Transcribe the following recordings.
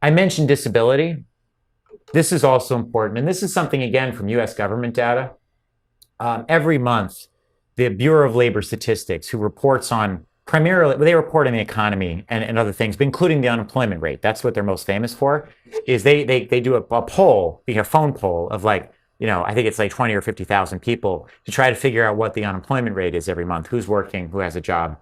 I mentioned disability. This is also important. And this is something, again, from US government data. Every month, the Bureau of Labor Statistics, who reports on primarily, they report on the economy and other things, but including the unemployment rate. That's what they're most famous for, is they do a poll, a phone poll of like, I think it's like 20 or 50,000 people to try to figure out what the unemployment rate is every month, who's working, who has a job.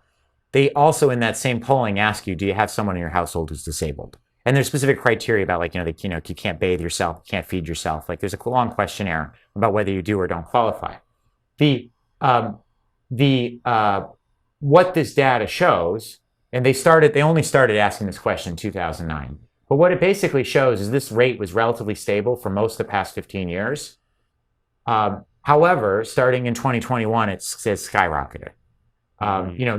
They also, in that same polling, ask you, do you have someone in your household who's disabled? And there's specific criteria about like, you can't bathe yourself, you can't feed yourself. Like there's a long questionnaire about whether you do or don't qualify. The um, the What this data shows, and they only started asking this question in 2009. But what it basically shows is this rate was relatively stable for most of the past 15 years. However, starting in 2021, it's skyrocketed.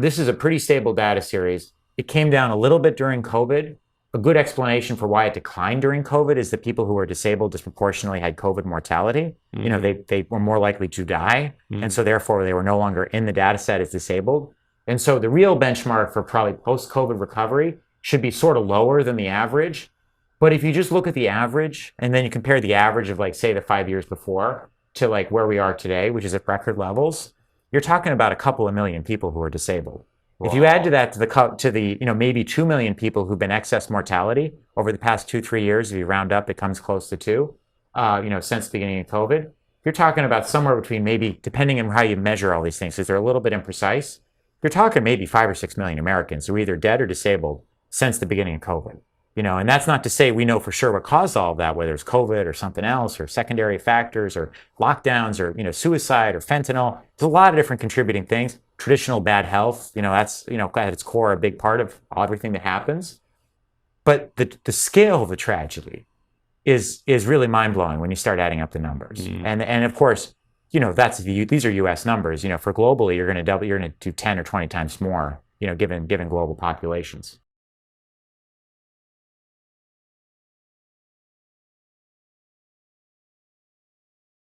This is a pretty stable data series. It came down a little bit during COVID. A good explanation for why it declined during COVID is that people who were disabled disproportionately had COVID mortality. They were more likely to die. And so therefore they were no longer in the data set as disabled. And so the real benchmark for probably post-COVID recovery should be sort of lower than the average. But if you just look at the average and then you compare the average of like, say, the 5 years before to like where we are today, which is at record levels, you're talking about a couple of million people who are disabled. Wow. If you add to that to the maybe 2 million people who've been excess mortality over the past 2-3 years, if you round up, it comes close to 2, since the beginning of COVID, you're talking about somewhere between, maybe, depending on how you measure all these things, because they're a little bit imprecise, you're talking maybe 5 or 6 million Americans who are either dead or disabled since the beginning of COVID. And that's not to say we know for sure what caused all of that, whether it's COVID or something else or secondary factors or lockdowns or, suicide or fentanyl. There's a lot of different contributing things. Traditional bad health, that's, at its core, a big part of everything that happens. But the scale of the tragedy is really mind-blowing when you start adding up the numbers. And of course, these are US numbers. For globally, you're going to do 10 or 20 times more, given global populations.